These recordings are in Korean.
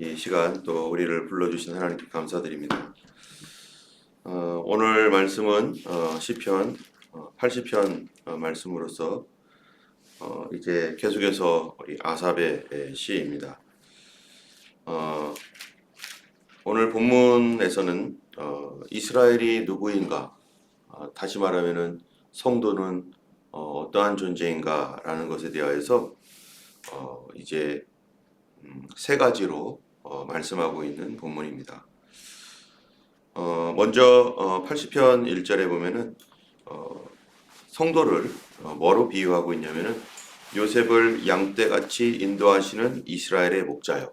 이 시간 또 우리를 불러주신 하나님께 감사드립니다. 오늘 말씀은 시편 80편 말씀으로서 이제 계속해서 우리 아삽의 시입니다. 오늘 본문에서는 이스라엘이 누구인가, 다시 말하면은 성도는 어떠한 존재인가라는 것에 대하여서 이제 세 가지로 말씀하고 있는 본문입니다. 먼저 80편 1절에 보면은 성도를 뭐로 비유하고 있냐면은 요셉을 양떼같이 인도하시는 이스라엘의 목자요.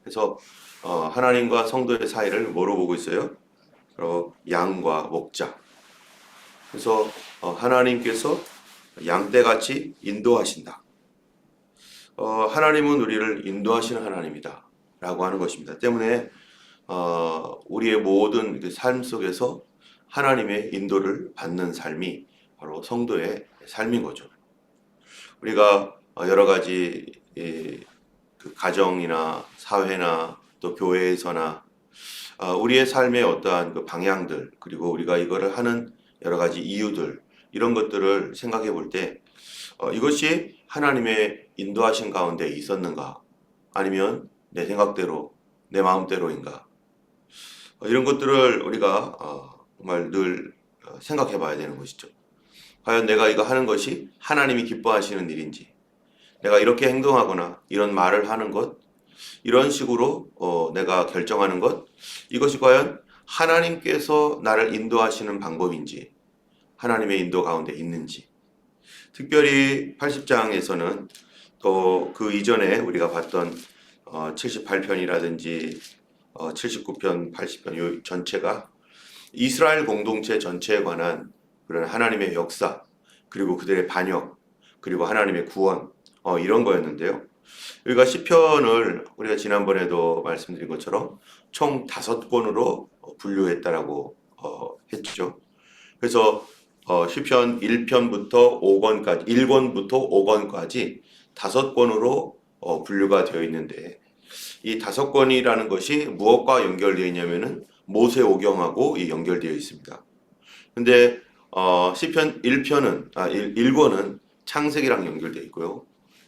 그래서 하나님과 성도의 사이를 뭐로 보고 있어요? 양과 목자. 그래서 하나님께서 양떼같이 인도하신다. 하나님은 우리를 인도하시는 하나님이다 라고 하는 것입니다. 때문에 우리의 모든 삶 속에서 하나님의 인도를 받는 삶이 바로 성도의 삶인 거죠. 우리가 여러 가지 그 가정이나 사회나 또 교회에서나 우리의 삶의 어떠한 그 방향들, 그리고 우리가 이거를 하는 여러 가지 이유들, 이런 것들을 생각해 볼 때 이것이 하나님의 인도하신 가운데 있었는가, 아니면 내 생각대로 내 마음대로인가, 이런 것들을 우리가 정말 늘 생각해 봐야 되는 것이죠. 과연 내가 이거 하는 것이 하나님이 기뻐하시는 일인지, 내가 이렇게 행동하거나 이런 말을 하는 것, 이런 식으로 내가 결정하는 것, 이것이 과연 하나님께서 나를 인도하시는 방법인지, 하나님의 인도 가운데 있는지. 특별히 80장에서는 또 그 이전에 우리가 봤던 78편이라든지 79편, 80편 이 전체가 이스라엘 공동체 전체에 관한 그런 하나님의 역사, 그리고 그들의 반역, 그리고 하나님의 구원, 이런 거였는데요. 우리가 시편을 우리가 지난번에도 말씀드린 것처럼 총 5권으로 분류했다라고 했죠. 그래서 시편 1편부터 5권까지, 1권부터 5권까지 5권으로 분류가 되어 있는데, 이 5권이라는 것이 무엇과 연결되어 있냐면은 모세오경하고 연결되어 있습니다. 근데 시편 1권은 창세기랑 연결되어 있고요.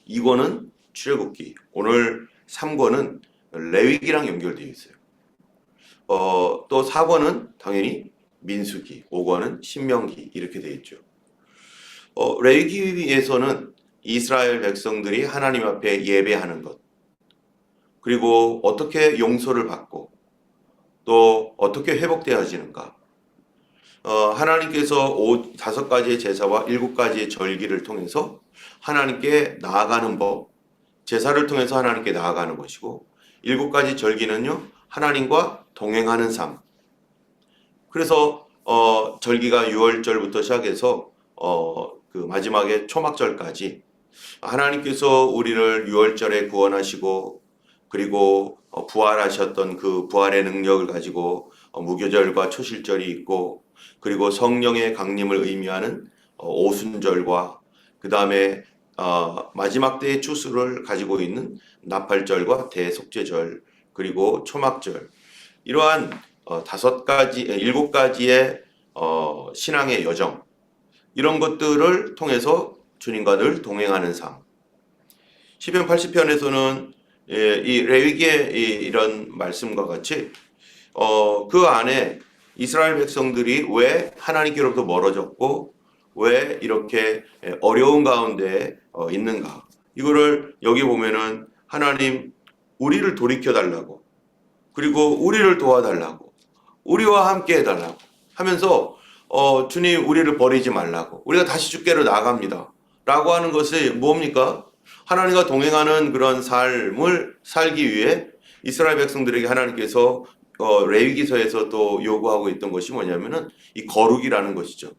2권은 출애굽기, 오늘 3권은 레위기랑 연결되어 있어요. 또 4권은 당연히 민수기, 5권은 신명기, 이렇게 되어 있죠. 레위기에서는 이스라엘 백성들이 하나님 앞에 예배하는 것, 그리고 어떻게 용서를 받고 또 어떻게 회복되어지는가, 하나님께서 5가지의 제사와 7가지의 절기를 통해서 하나님께 나아가는 법, 제사를 통해서 하나님께 나아가는 것이고, 7가지 절기는요, 하나님과 동행하는 삶. 그래서 절기가 6월절부터 시작해서 그 마지막에 초막절까지 하나님께서 우리를 6월절에 구원하시고, 그리고 부활하셨던 그 부활의 능력을 가지고 무교절과 초실절이 있고, 그리고 성령의 강림을 의미하는 오순절과, 그 다음에 마지막 때의 추수를 가지고 있는 나팔절과 대속죄절, 그리고 초막절, 이러한 7가지의 신앙의 여정, 이런 것들을 통해서 주님과 늘 동행하는 삶. 시편 80편에서는 이 레위기의 이런 말씀과 같이 그 안에 이스라엘 백성들이 왜 하나님께로부터 멀어졌고 왜 이렇게 어려운 가운데 있는가, 이거를 여기 보면은 하나님 우리를 돌이켜 달라고, 그리고 우리를 도와달라고, 우리와 함께 해달라고 하면서 주님 우리를 버리지 말라고, 우리가 다시 주께로 나아갑니다 라고 하는 것이 뭡니까? 하나님과 동행하는 그런 삶을 살기 위해 이스라엘 백성들에게 하나님께서 레위기서에서 또 요구하고 있던 것이 뭐냐면은 이 거룩이라는 것이죠.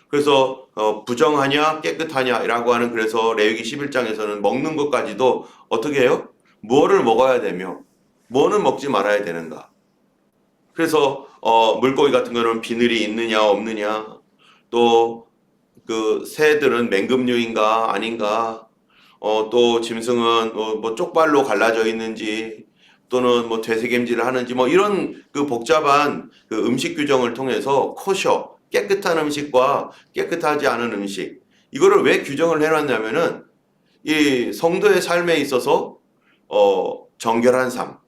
그래서 부정하냐 깨끗하냐 라고 하는, 그래서 레위기 11장에서는 먹는 것까지도 어떻게 해요? 무엇을 먹어야 되며 뭐는 먹지 말아야 되는가. 그래서 물고기 같은 거는 비늘이 있느냐 없느냐, 또 그 새들은 맹금류인가 아닌가, 또 짐승은 뭐 쪽발로 갈라져 있는지, 또는 뭐 되새김질을 하는지 뭐 이런 그 복잡한 그 음식 규정을 통해서 코셔, 깨끗한 음식과 깨끗하지 않은 음식, 이거를 왜 규정을 해놨냐면은 이 성도의 삶에 있어서 정결한 삶,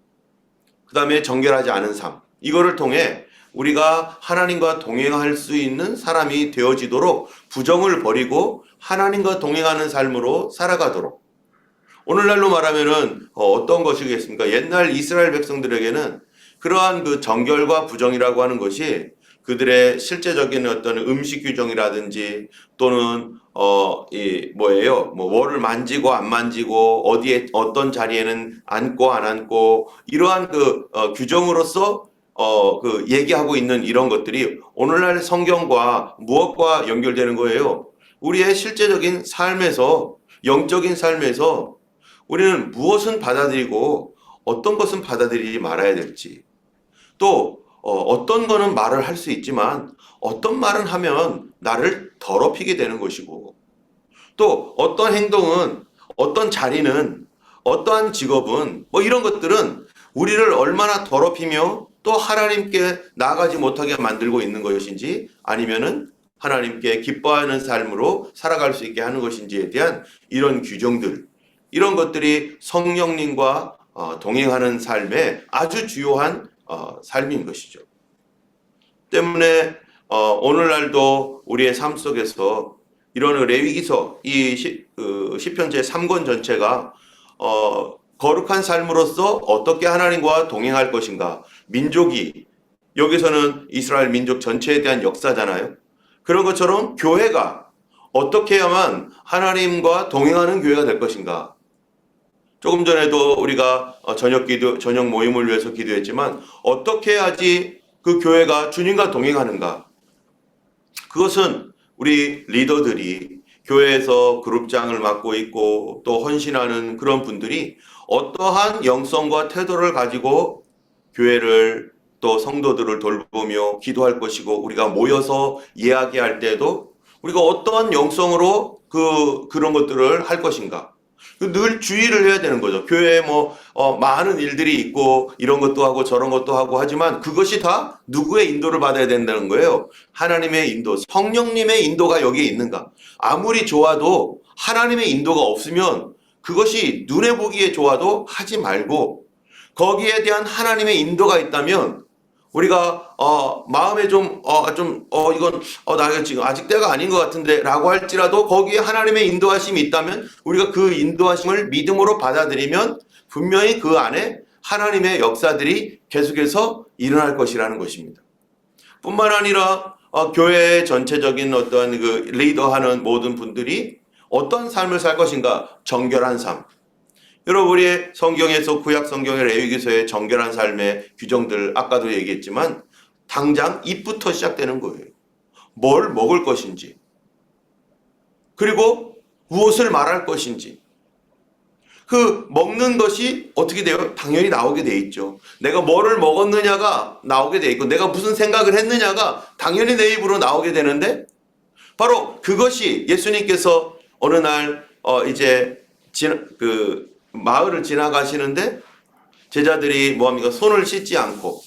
그 다음에 정결하지 않은 삶, 이거를 통해 우리가 하나님과 동행할 수 있는 사람이 되어지도록 부정을 버리고 하나님과 동행하는 삶으로 살아가도록. 오늘날로 말하면은 어떤 것이겠습니까? 옛날 이스라엘 백성들에게는 그러한 그 정결과 부정이라고 하는 것이 그들의 실제적인 어떤 음식 규정이라든지 또는 뭐를 만지고 안 만지고 어디에 어떤 자리에는 앉고 안 앉고 이러한 그 규정으로서 그 얘기하고 있는 이런 것들이 오늘날 성경과 무엇과 연결되는 거예요? 우리의 실제적인 삶에서, 영적인 삶에서 우리는 무엇은 받아들이고 어떤 것은 받아들이지 말아야 될지, 또 어떤 거는 말을 할 수 있지만 어떤 말은 하면 나를 더럽히게 되는 것이고, 또 어떤 행동은, 어떤 자리는, 어떠한 직업은 뭐 이런 것들은 우리를 얼마나 더럽히며 또 하나님께 나아가지 못하게 만들고 있는 것인지, 아니면은 하나님께 기뻐하는 삶으로 살아갈 수 있게 하는 것인지에 대한 이런 규정들, 이런 것들이 성령님과 동행하는 삶의 아주 주요한 삶인 것이죠. 때문에 오늘날도 우리의 삶 속에서 이런 레위기서 이 시편 제 3권 전체가 거룩한 삶으로서 어떻게 하나님과 동행할 것인가, 민족이, 여기서는 이스라엘 민족 전체에 대한 역사잖아요. 그런 것처럼 교회가 어떻게 해야만 하나님과 동행하는 교회가 될 것인가. 조금 전에도 우리가 저녁 모임을 위해서 기도했지만 어떻게 해야지 그 교회가 주님과 동행하는가. 그것은 우리 리더들이, 교회에서 그룹장을 맡고 있고 또 헌신하는 그런 분들이 어떠한 영성과 태도를 가지고 교회를 또 성도들을 돌보며 기도할 것이고, 우리가 모여서 이야기할 때도 우리가 어떠한 영성으로 그런 것들을 할 것인가. 늘 주의를 해야 되는 거죠. 교회에 많은 일들이 있고 이런 것도 하고 저런 것도 하고 하지만 그것이 다 누구의 인도를 받아야 된다는 거예요. 하나님의 인도, 성령님의 인도가 여기에 있는가. 아무리 좋아도 하나님의 인도가 없으면 그것이 눈에 보기에 좋아도 하지 말고, 거기에 대한 하나님의 인도가 있다면 우리가 마음에 이건 나 지금 아직 때가 아닌 것 같은데 라고 할지라도 거기에 하나님의 인도하심이 있다면 우리가 그 인도하심을 믿음으로 받아들이면 분명히 그 안에 하나님의 역사들이 계속해서 일어날 것이라는 것입니다. 뿐만 아니라 교회의 전체적인 어떤 그 리더하는 모든 분들이 어떤 삶을 살 것인가. 정결한 삶. 여러분, 우리의 성경에서, 구약 성경의 레위기서의 정결한 삶의 규정들 아까도 얘기했지만 당장 입부터 시작되는 거예요. 뭘 먹을 것인지, 그리고 무엇을 말할 것인지. 그 먹는 것이 어떻게 돼요? 당연히 나오게 돼 있죠. 내가 뭐를 먹었느냐가 나오게 돼 있고, 내가 무슨 생각을 했느냐가 당연히 내 입으로 나오게 되는데, 바로 그것이 예수님께서 어느 날 마을을 지나가시는데 제자들이 뭐합니까? 손을 씻지 않고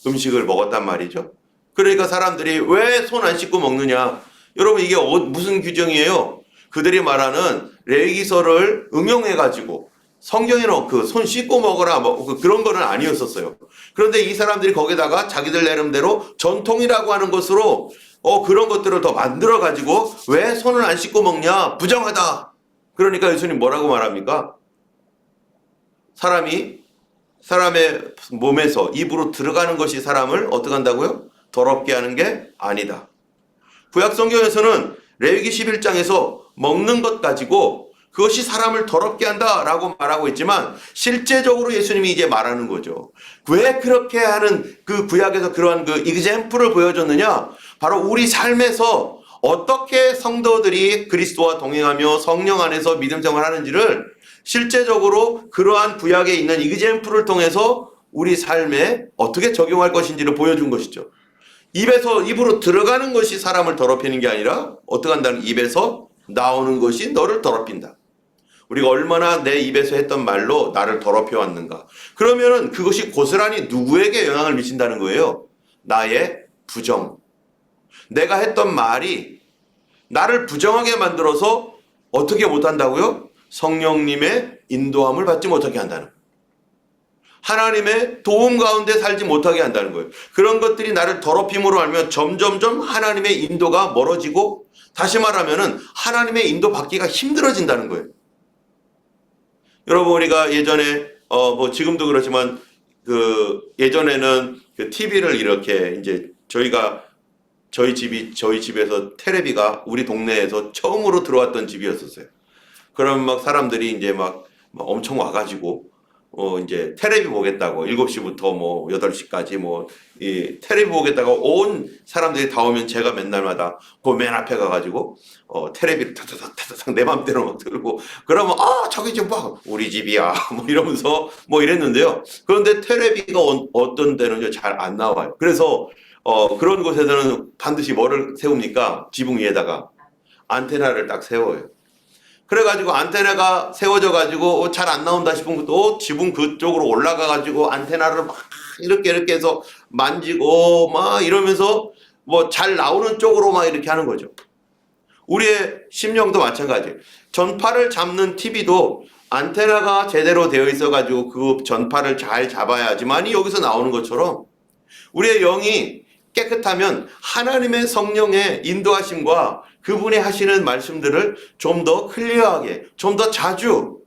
음식을 먹었단 말이죠. 그러니까 사람들이 왜 손 안 씻고 먹느냐? 여러분, 이게 무슨 규정이에요? 그들이 말하는 레위기서를 응용해가지고 성경에는 그 손 씻고 먹어라 그런 거는 아니었었어요. 그런데 이 사람들이 거기다가 자기들 나름대로 전통이라고 하는 것으로 그런 것들을 더 만들어가지고 왜 손을 안 씻고 먹냐? 부정하다. 그러니까 예수님 뭐라고 말합니까? 사람의 몸에서 입으로 들어가는 것이 사람을 어떻게 한다고요? 더럽게 하는 게 아니다. 구약 성경에서는 레위기 11장에서 먹는 것 가지고 그것이 사람을 더럽게 한다라고 말하고 있지만 실제적으로 예수님이 이제 말하는 거죠. 왜 그렇게 하는 그 구약에서 그러한 그 example을 보여줬느냐? 바로 우리 삶에서 어떻게 성도들이 그리스도와 동행하며 성령 안에서 믿음 생활하는지를 실제적으로 그러한 구약에 있는 example을 통해서 우리 삶에 어떻게 적용할 것인지를 보여준 것이죠. 입으로 들어가는 것이 사람을 더럽히는 게 아니라 어떻게 한다는, 입에서 나오는 것이 너를 더럽힌다. 우리가 얼마나 내 입에서 했던 말로 나를 더럽혀 왔는가. 그러면은 그것이 고스란히 누구에게 영향을 미친다는 거예요? 나의 부정. 내가 했던 말이 나를 부정하게 만들어서 어떻게 못한다고요? 성령님의 인도함을 받지 못하게 한다는 거예요. 하나님의 도움 가운데 살지 못하게 한다는 거예요. 그런 것들이 나를 더럽힘으로 알면 점점점 하나님의 인도가 멀어지고, 다시 말하면은 하나님의 인도 받기가 힘들어진다는 거예요. 여러분, 우리가 예전에 뭐 지금도 그렇지만 예전에는 그 TV를 이렇게 이제 저희 집에서 테레비가 우리 동네에서 처음으로 들어왔던 집이었었어요. 그럼 막 사람들이 이제 막 엄청 와가지고 이제 테레비 보겠다고 7시부터 뭐 8시까지 이 테레비 보겠다고 온 사람들이 다 오면 제가 맨날마다 그 맨 앞에 가가지고 테레비를 타타닥 내 맘대로 막 들고, 그러면 저기 좀 봐, 우리 집이야 뭐 이러면서 뭐 이랬는데요. 그런데 테레비가 어떤 때는 잘 안 나와요. 그래서 그런 곳에서는 반드시 뭐를 세웁니까? 지붕 위에다가 안테나를 딱 세워요. 그래가지고 안테나가 세워져가지고 잘 안 나온다 싶으면 또 지붕 그쪽으로 올라가가지고 안테나를 막 이렇게 해서 만지고 막 이러면서 뭐 잘 나오는 쪽으로 막 이렇게 하는 거죠. 우리의 심령도 마찬가지예요. 전파를 잡는 TV도 안테나가 제대로 되어 있어가지고 그 전파를 잘 잡아야지만이 여기서 나오는 것처럼, 우리의 영이 깨끗하면 하나님의 성령의 인도하심과 그분이 하시는 말씀들을 좀 더 클리어하게, 좀 더 자주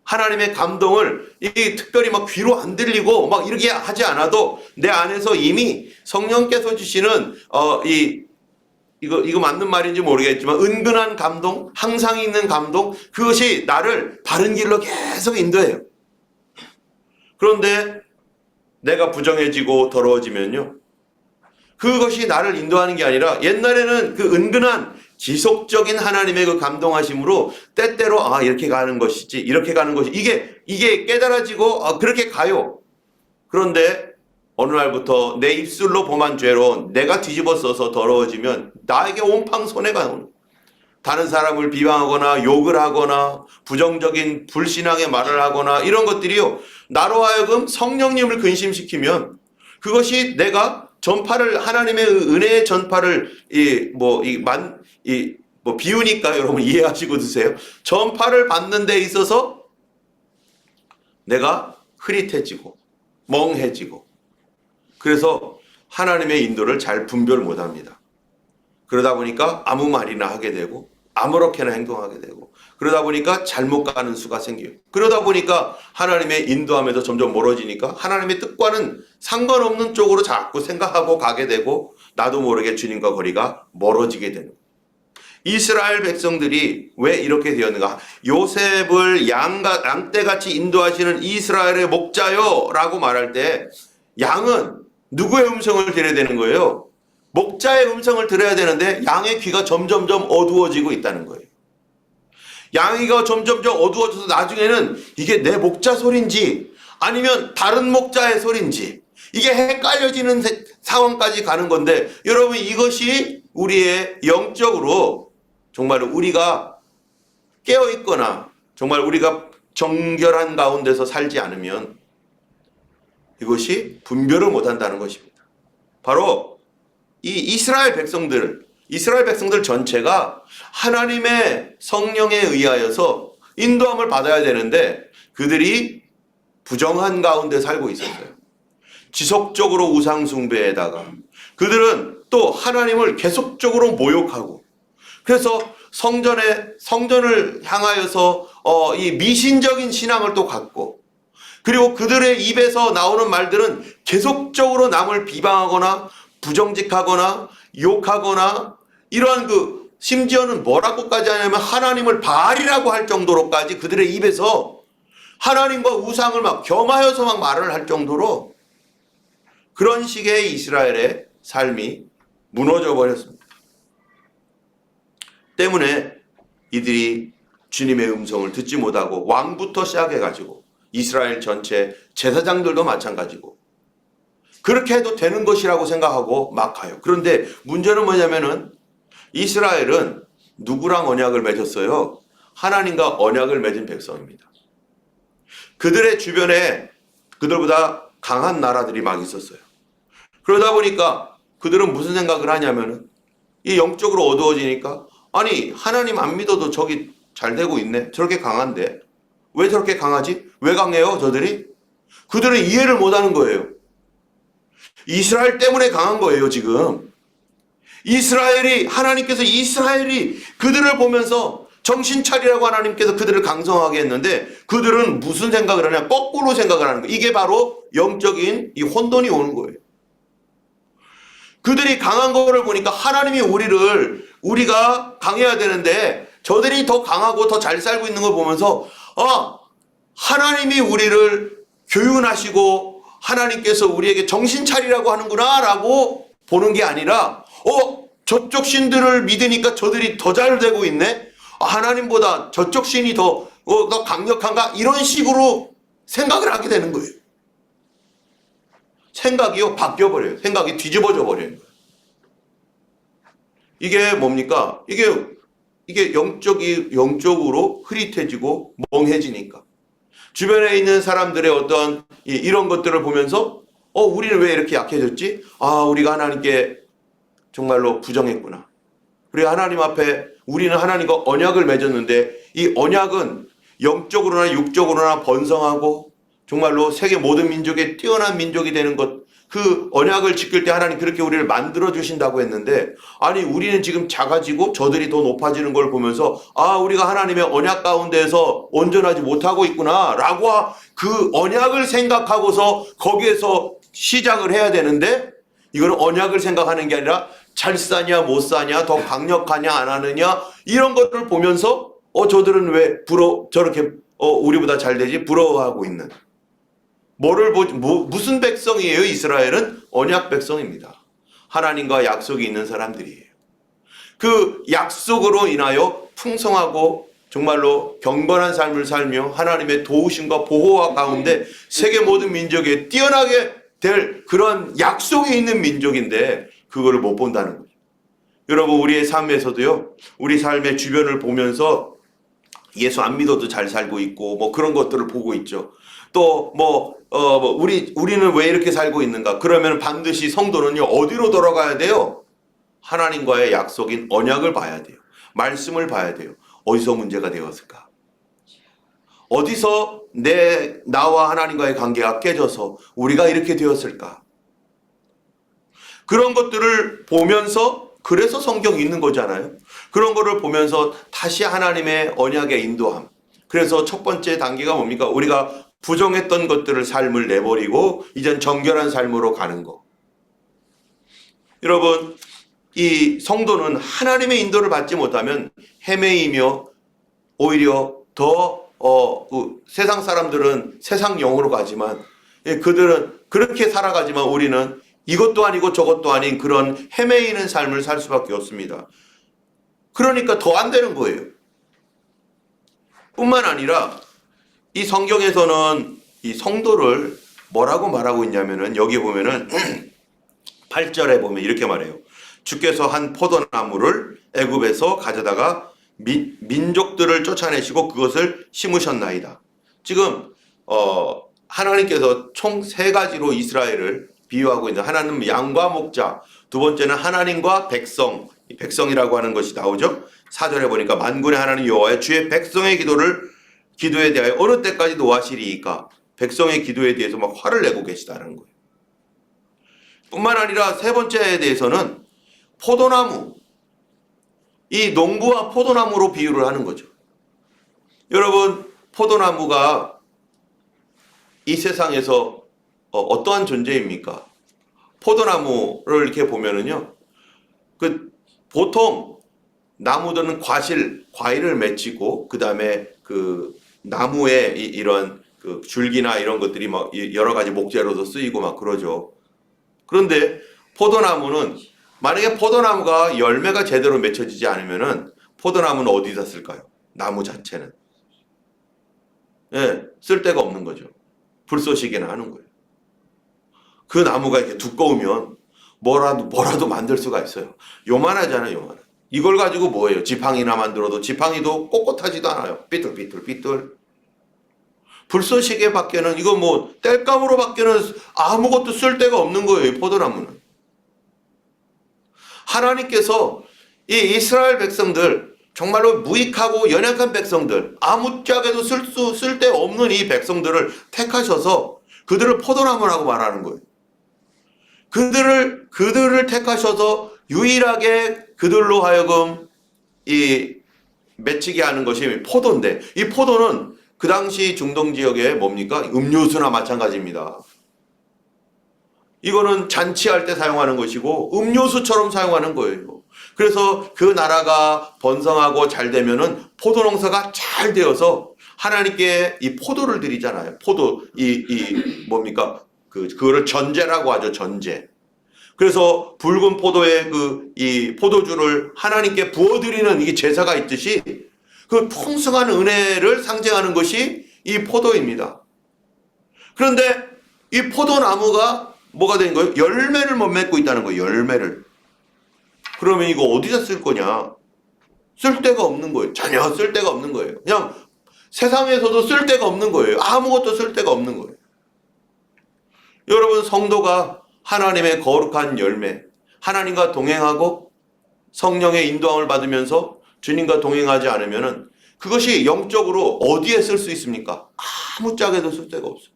하나님의 감동을 특별히 막 귀로 안 들리고 막 이렇게 하지 않아도 내 안에서 이미 성령께서 주시는 이거 맞는 말인지 모르겠지만 은근한 감동, 항상 있는 감동, 그것이 나를 바른 길로 계속 인도해요. 그런데 내가 부정해지고 더러워지면요, 그것이 나를 인도하는 게 아니라 옛날에는 그 은근한 지속적인 하나님의 그 감동하심으로 때때로 이렇게 가는 것이지, 이렇게 가는 것이, 이게 깨달아지고 그렇게 가요. 그런데 어느 날부터 내 입술로 범한 죄로 내가 뒤집어 써서 더러워지면 나에게 온팡 손해가 오는 거예요. 다른 사람을 비방하거나 욕을 하거나 부정적인 불신앙의 말을 하거나 이런 것들이요, 나로 하여금 성령님을 근심시키면 그것이 내가 전파를, 하나님의 은혜의 전파를 비우니까 여러분 이해하시고 드세요. 전파를 받는 데 있어서 내가 흐릿해지고 멍해지고, 그래서 하나님의 인도를 잘 분별 못합니다. 그러다 보니까 아무 말이나 하게 되고 아무렇게나 행동하게 되고, 그러다 보니까 잘못 가는 수가 생겨요. 그러다 보니까 하나님의 인도함에서 점점 멀어지니까 하나님의 뜻과는 상관없는 쪽으로 자꾸 생각하고 가게 되고, 나도 모르게 주님과 거리가 멀어지게 되는 거예요. 이스라엘 백성들이 왜 이렇게 되었는가? 요셉을 양떼같이 인도하시는 이스라엘의 목자요 라고 말할 때, 양은 누구의 음성을 들어야 되는 거예요? 목자의 음성을 들어야 되는데 양의 귀가 점점점 어두워지고 있다는 거예요. 양이가 점점점 어두워져서 나중에는 이게 내 목자 소리인지 아니면 다른 목자의 소리인지 이게 헷갈려지는 상황까지 가는 건데, 여러분, 이것이 우리의 영적으로 정말 우리가 깨어있거나 정말 우리가 정결한 가운데서 살지 않으면 이것이 분별을 못한다는 것입니다. 바로 이 이스라엘 백성들 전체가 하나님의 성령에 의하여서 인도함을 받아야 되는데 그들이 부정한 가운데 살고 있었어요. 지속적으로 우상 숭배에다가 그들은 또 하나님을 계속적으로 모욕하고, 그래서 성전을 향하여서 이 미신적인 신앙을 또 갖고, 그리고 그들의 입에서 나오는 말들은 계속적으로 남을 비방하거나 부정직하거나 욕하거나, 이러한 심지어는 뭐라고까지 하냐면 하나님을 바알이라고 할 정도로까지 그들의 입에서 하나님과 우상을 막 겸하여서 막 말을 할 정도로 그런 식의 이스라엘의 삶이 무너져 버렸습니다. 때문에 이들이 주님의 음성을 듣지 못하고, 왕부터 시작해가지고 이스라엘 전체 제사장들도 마찬가지고 그렇게 해도 되는 것이라고 생각하고 막 가요. 그런데 문제는 뭐냐면은 이스라엘은 누구랑 언약을 맺었어요? 하나님과 언약을 맺은 백성입니다. 그들의 주변에 그들보다 강한 나라들이 막 있었어요. 그러다 보니까 그들은 무슨 생각을 하냐면은 이 영적으로 어두워지니까 아니 하나님 안 믿어도 저기 잘 되고 있네. 저렇게 강한데 왜 저렇게 강하지? 왜 강해요 저들이? 그들은 이해를 못하는 거예요. 이스라엘 때문에 강한 거예요 지금. 하나님께서 이스라엘이 그들을 보면서 정신 차리라고 하나님께서 그들을 강성하게 했는데 그들은 무슨 생각을 하냐? 거꾸로 생각을 하는 거예요. 이게 바로 영적인 이 혼돈이 오는 거예요. 그들이 강한 거를 보니까 하나님이 우리가 강해야 되는데 저들이 더 강하고 더 잘 살고 있는 걸 보면서 하나님이 우리를 교훈하시고 하나님께서 우리에게 정신 차리라고 하는구나 라고 보는 게 아니라 저쪽 신들을 믿으니까 저들이 더 잘 되고 있네? 하나님보다 저쪽 신이 더 강력한가? 이런 식으로 생각을 하게 되는 거예요. 생각이요 바뀌어버려요. 생각이 뒤집어져 버리는 거예요. 이게 뭡니까? 이게 영적으로 흐릿해지고 멍해지니까 주변에 있는 사람들의 어떤 이런 것들을 보면서 우리는 왜 이렇게 약해졌지? 우리가 하나님께 정말로 부정했구나. 우리가 하나님 앞에 우리는 하나님과 언약을 맺었는데 이 언약은 영적으로나 육적으로나 번성하고 정말로 세계 모든 민족에 뛰어난 민족이 되는 것, 그 언약을 지킬 때 하나님 그렇게 우리를 만들어 주신다고 했는데 아니 우리는 지금 작아지고 저들이 더 높아지는 걸 보면서 우리가 하나님의 언약 가운데에서 온전하지 못하고 있구나 라고 그 언약을 생각하고서 거기에서 시작을 해야 되는데 이거는 언약을 생각하는 게 아니라 잘 사냐 못 사냐 더 강력하냐 안 하느냐 이런 것을 보면서 저들은 왜 저렇게 우리보다 잘 되지 부러워하고 있는 무슨 백성이에요? 이스라엘은 언약 백성입니다. 하나님과 약속이 있는 사람들이에요. 그 약속으로 인하여 풍성하고 정말로 경건한 삶을 살며 하나님의 도우심과 보호와 가운데 세계 모든 민족에 뛰어나게 될 그런 약속이 있는 민족인데 그거를 못 본다는 거죠. 여러분 우리의 삶에서도요. 우리 삶의 주변을 보면서 예수 안 믿어도 잘 살고 있고 그런 것들을 보고 있죠. 또 우리는 왜 이렇게 살고 있는가? 그러면 반드시 성도는요 어디로 돌아가야 돼요? 하나님과의 약속인 언약을 봐야 돼요. 말씀을 봐야 돼요. 어디서 문제가 되었을까? 어디서 나와 하나님과의 관계가 깨져서 우리가 이렇게 되었을까? 그런 것들을 보면서 그래서 성경이 있는 거잖아요. 그런 거를 보면서 다시 하나님의 언약의 인도함. 그래서 첫 번째 단계가 뭡니까? 우리가 부정했던 것들을 삶을 내버리고 이젠 정결한 삶으로 가는 거. 여러분 이 성도는 하나님의 인도를 받지 못하면 헤매이며 오히려 더 세상 사람들은 세상 영으로 가지만 그들은 그렇게 살아가지만 우리는 이것도 아니고 저것도 아닌 그런 헤매이는 삶을 살 수밖에 없습니다. 그러니까 더 안 되는 거예요. 뿐만 아니라 이 성경에서는 이 성도를 뭐라고 말하고 있냐면은 여기 보면은 8절에 보면 이렇게 말해요. 주께서 한 포도나무를 애굽에서 가져다가 민족들을 쫓아내시고 그것을 심으셨나이다. 지금 하나님께서 총 3가지로 이스라엘을 비유하고 있는 하나는 양과 목자, 두 번째는 하나님과 백성, 백성이라고 하는 것이 나오죠. 4절에 보니까 만군의 하나님 여호와의 주의 백성의 기도에 대하여 어느 때까지 노하시리이까? 백성의 기도에 대해서 막 화를 내고 계시다는 거예요. 뿐만 아니라 세 번째에 대해서는 포도나무, 이 농부와 포도나무로 비유를 하는 거죠. 여러분 포도나무가 이 세상에서 어떠한 존재입니까? 포도나무를 이렇게 보면은요, 보통 나무들은 과일을 맺히고 그 다음에 그 나무에 이런 그 줄기나 이런 것들이 막 여러 가지 목재로도 쓰이고 막 그러죠. 그런데 포도나무는 만약에 포도나무가 열매가 제대로 맺혀지지 않으면은 포도나무는 어디다 쓸까요? 나무 자체는 쓸 데가 없는 거죠. 불쏘시개나 하는 거예요. 그 나무가 이렇게 두꺼우면 뭐라도 만들 수가 있어요. 요만하잖아요, 요만한. 이걸 가지고 뭐예요? 지팡이나 만들어도 지팡이도 꼿꼿하지도 않아요. 삐뚤삐뚤. 불쏘시개 밖에는 이거 뭐 땔감으로 밖에는 아무것도 쓸데가 없는 거예요. 이 포도나무는. 하나님께서 이 이스라엘 백성들, 정말로 무익하고 연약한 백성들, 아무짝에도 쓸데없는 이 백성들을 택하셔서 그들을 포도나무라고 말하는 거예요. 그들을 택하셔서 유일하게 그들로 하여금 이 맺히게 하는 것이 포도인데, 이 포도는 그 당시 중동 지역에 뭡니까? 음료수나 마찬가지입니다. 이거는 잔치할 때 사용하는 것이고 음료수처럼 사용하는 거예요. 그래서 그 나라가 번성하고 잘 되면은 포도 농사가 잘 되어서 하나님께 이 포도를 드리잖아요. 포도 뭡니까? 그거를 전제라고 하죠. 전제. 그래서 붉은 포도의 이 포도주를 하나님께 부어드리는 이게 제사가 있듯이 그 풍성한 은혜를 상징하는 것이 이 포도입니다. 그런데 이 포도나무가 뭐가 된 거예요? 열매를 못 맺고 있다는 거예요. 열매를. 그러면 이거 어디다 쓸 거냐? 쓸 데가 없는 거예요. 전혀 쓸 데가 없는 거예요. 그냥 세상에서도 쓸 데가 없는 거예요. 아무것도 쓸 데가 없는 거예요. 여러분, 성도가 하나님의 거룩한 열매, 하나님과 동행하고 성령의 인도함을 받으면서 주님과 동행하지 않으면은 그것이 영적으로 어디에 쓸 수 있습니까? 아무 짝에도 쓸 데가 없어요.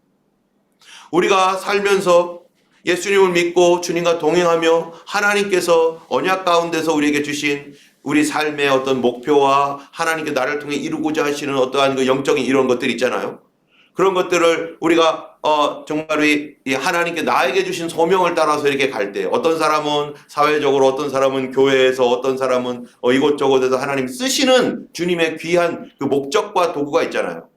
우리가 살면서 예수님을 믿고 주님과 동행하며 하나님께서 언약 가운데서 우리에게 주신 우리 삶의 어떤 목표와 하나님께 나를 통해 이루고자 하시는 어떠한 그 영적인 이런 것들이 있잖아요. 그런 것들을 우리가 정말 이 하나님께 나에게 주신 소명을 따라서 이렇게 갈 때 어떤 사람은 사회적으로, 어떤 사람은 교회에서, 어떤 사람은 이곳저곳에서 하나님 쓰시는 주님의 귀한 그 목적과 도구가 있잖아요.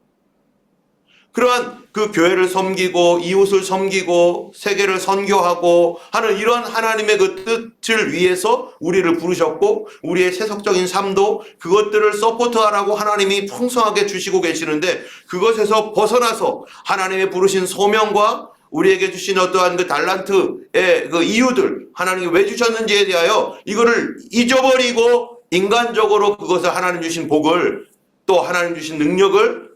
그러한 그 교회를 섬기고 이웃을 섬기고 세계를 선교하고 하는 이런 하나님의 그 뜻을 위해서 우리를 부르셨고 우리의 세속적인 삶도 그것들을 서포트하라고 하나님이 풍성하게 주시고 계시는데 그것에서 벗어나서 하나님의 부르신 소명과 우리에게 주신 어떠한 그 달란트의 그 이유들, 하나님이 왜 주셨는지에 대하여 이거를 잊어버리고 인간적으로 그것을 하나님 주신 복을 또 하나님 주신 능력을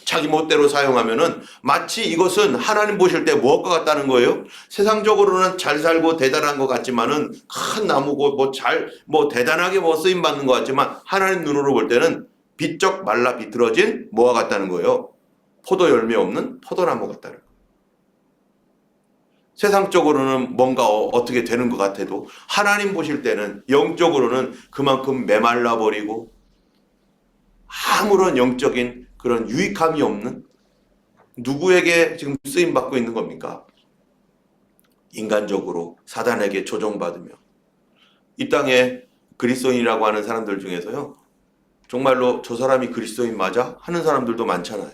자기 멋대로 사용하면은 마치 이것은 하나님 보실 때 무엇과 같다는 거예요? 세상적으로는 잘 살고 대단한 것 같지만은 큰 나무고 뭐 대단하게 쓰임 받는 것 같지만 하나님 눈으로 볼 때는 비쩍 말라 비틀어진 뭐와 같다는 거예요? 포도 열매 없는 포도나무 같다는 거예요. 세상적으로는 뭔가 어떻게 되는 것 같아도 하나님 보실 때는 영적으로는 그만큼 메말라 버리고 아무런 영적인 그런 유익함이 없는, 누구에게 지금 쓰임 받고 있는 겁니까? 인간적으로 사단에게 조종받으며 이 땅에 그리스도인이라고 하는 사람들 중에서요, 정말로 저 사람이 그리스도인 맞아? 하는 사람들도 많잖아요.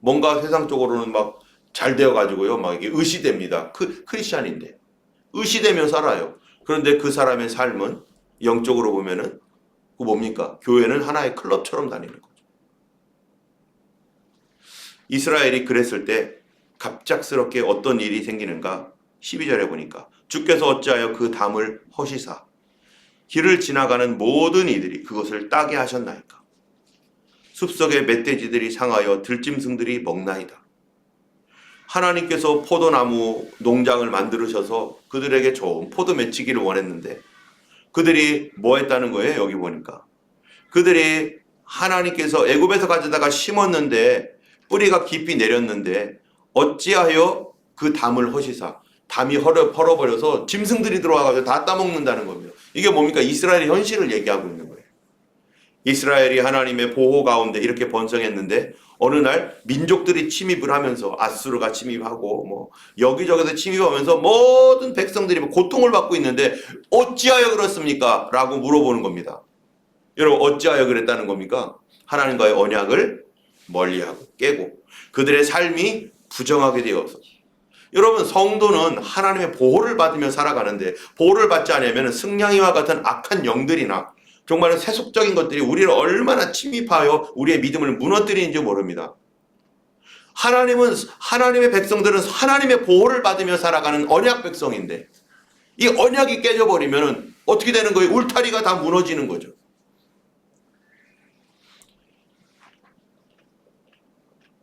뭔가 세상적으로는 막 잘 되어가지고요, 막 이게 의시됩니다. 크리스찬인데 의시되며 살아요. 그런데 그 사람의 삶은 영적으로 보면은 그 뭡니까? 교회는 하나의 클럽처럼 다니는 거죠. 이스라엘이 그랬을 때 갑작스럽게 어떤 일이 생기는가? 12절에 보니까 주께서 어찌하여 그 담을 허시사 길을 지나가는 모든 이들이 그것을 따게 하셨나이까? 숲속의 멧돼지들이 상하여 들짐승들이 먹나이다. 하나님께서 포도나무 농장을 만들으셔서 그들에게 좋은 포도 맺히기를 원했는데 그들이 뭐 했다는 거예요? 여기 보니까 그들이 하나님께서 애굽에서 가져다가 심었는데 뿌리가 깊이 내렸는데 어찌하여 그 담을 허시사, 담이 헐어버려서 짐승들이 들어와가지고 다 따먹는다는 겁니다. 이게 뭡니까? 이스라엘의 현실을 얘기하고 있는 거예요. 이스라엘이 하나님의 보호 가운데 이렇게 번성했는데 어느 날 민족들이 침입을 하면서 아수르가 침입하고 뭐 여기저기서 침입하면서 모든 백성들이 고통을 받고 있는데 어찌하여 그렇습니까? 라고 물어보는 겁니다. 여러분, 어찌하여 그랬다는 겁니까? 하나님과의 언약을 멀리하고 깨고 그들의 삶이 부정하게 되어서. 여러분, 성도는 하나님의 보호를 받으며 살아가는데 보호를 받지 않으면 승냥이와 같은 악한 영들이나 정말 세속적인 것들이 우리를 얼마나 침입하여 우리의 믿음을 무너뜨리는지 모릅니다. 하나님의 백성들은 하나님의 보호를 받으며 살아가는 언약 백성인데 이 언약이 깨져버리면 어떻게 되는 거예요? 울타리가 다 무너지는 거죠.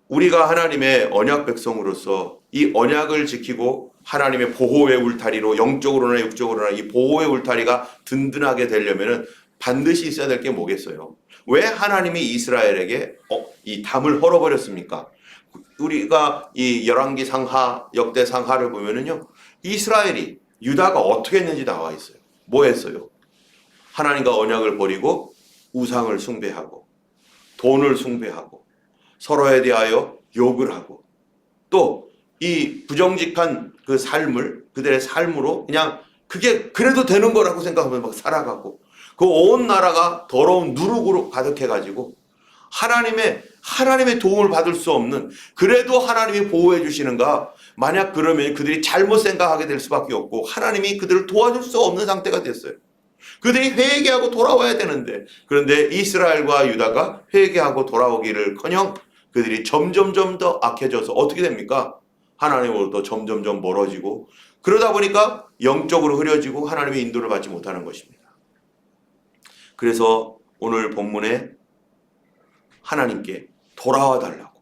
우리가 하나님의 언약 백성으로서 이 언약을 지키고 하나님의 보호의 울타리로 영적으로나 육적으로나 이 보호의 울타리가 든든하게 되려면은 반드시 있어야 될 게 뭐겠어요? 왜 하나님이 이스라엘에게 이 담을 헐어버렸습니까? 우리가 이 열왕기 상하, 역대 상하를 보면은요, 이스라엘이 유다가 어떻게 했는지 나와 있어요. 뭐 했어요? 하나님과 언약을 버리고 우상을 숭배하고 돈을 숭배하고 서로에 대하여 욕을 하고 또 이 부정직한 그 삶을 그들의 삶으로 그냥 그게 그래도 되는 거라고 생각하면 막 살아가고 그 온 나라가 더러운 누룩으로 가득해가지고 하나님의 도움을 받을 수 없는 그래도 하나님이 보호해 주시는가 만약 그러면 그들이 잘못 생각하게 될 수밖에 없고 하나님이 그들을 도와줄 수 없는 상태가 됐어요. 그들이 회개하고 돌아와야 되는데 그런데 이스라엘과 유다가 회개하고 돌아오기를커녕 그들이 점점점 더 악해져서 어떻게 됩니까? 하나님으로부터 점점점 멀어지고 그러다 보니까 영적으로 흐려지고 하나님의 인도를 받지 못하는 것입니다. 그래서 오늘 본문에 하나님께 돌아와 달라고.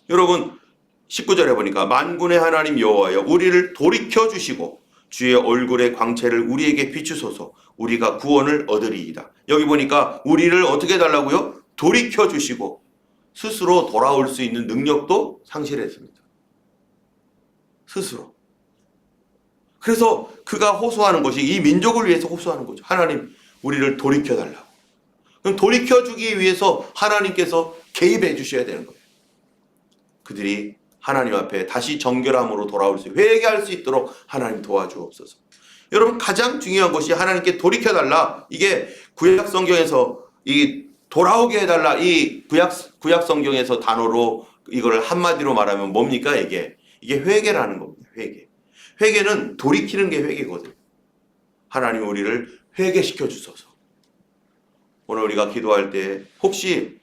여러분 19절에 보니까 만군의 하나님 여호와여 우리를 돌이켜 주시고 주의 얼굴의 광채를 우리에게 비추소서 우리가 구원을 얻으리이다. 여기 보니까 우리를 어떻게 해달라고요? 돌이켜 주시고 스스로 돌아올 수 있는 능력도 상실했습니다. 스스로. 그래서 그가 호소하는 것이 이 민족을 위해서 호소하는 거죠. 하나님 우리를 돌이켜 달라고. 그럼 돌이켜 주기 위해서 하나님께서 개입해 주셔야 되는 거예요. 그들이 하나님 앞에 다시 정결함으로 돌아올 수 회개할 수 있도록 하나님 도와주옵소서. 여러분 가장 중요한 것이 하나님께 돌이켜 달라. 이게 구약 성경에서 이 돌아오게 해달라. 이 구약 성경에서 단어로 이걸 한마디로 말하면 뭡니까? 이게 회개라는 겁니다. 회개. 회개는 돌이키는 게 회개거든요. 하나님 우리를 회개시켜 주소서. 오늘 우리가 기도할 때 혹시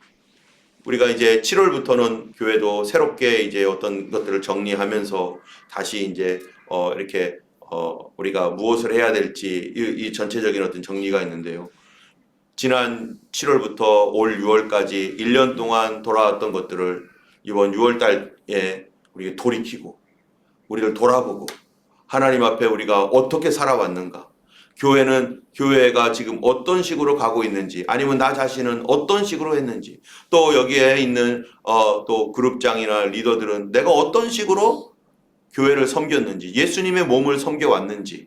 우리가 이제 7월부터는 교회도 새롭게 이제 어떤 것들을 정리하면서 다시 이제 이렇게 우리가 무엇을 해야 될지 이 전체적인 어떤 정리가 있는데요. 지난 7월부터 올 6월까지 1년 동안 돌아왔던 것들을 이번 6월 달에 우리가 돌이키고 우리를 돌아보고 하나님 앞에 우리가 어떻게 살아왔는가, 교회가 지금 어떤 식으로 가고 있는지 아니면 나 자신은 어떤 식으로 했는지 또 여기에 있는 또 그룹장이나 리더들은 내가 어떤 식으로 교회를 섬겼는지 예수님의 몸을 섬겨왔는지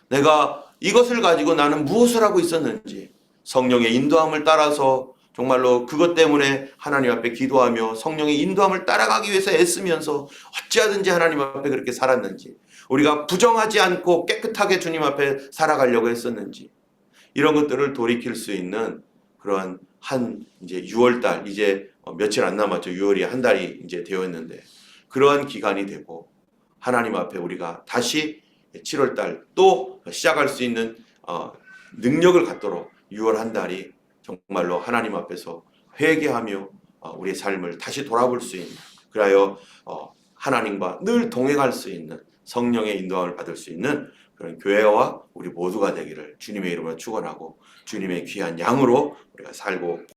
내가 이것을 가지고 나는 무엇을 하고 있었는지 성령의 인도함을 따라서 정말로 그것 때문에 하나님 앞에 기도하며 성령의 인도함을 따라가기 위해서 애쓰면서 어찌하든지 하나님 앞에 그렇게 살았는지 우리가 부정하지 않고 깨끗하게 주님 앞에 살아가려고 했었는지 이런 것들을 돌이킬 수 있는 그러한 이제 6월달 이제 며칠 안 남았죠. 6월이 한 달이 이제 되었는데 그러한 기간이 되고 하나님 앞에 우리가 다시 7월달 또 시작할 수 있는 능력을 갖도록 6월 한 달이 정말로 하나님 앞에서 회개하며 우리의 삶을 다시 돌아볼 수 있는 그리하여 하나님과 늘 동행할 수 있는 성령의 인도함을 받을 수 있는 그런 교회와 우리 모두가 되기를 주님의 이름으로 축원하고 주님의 귀한 양으로 우리가 살고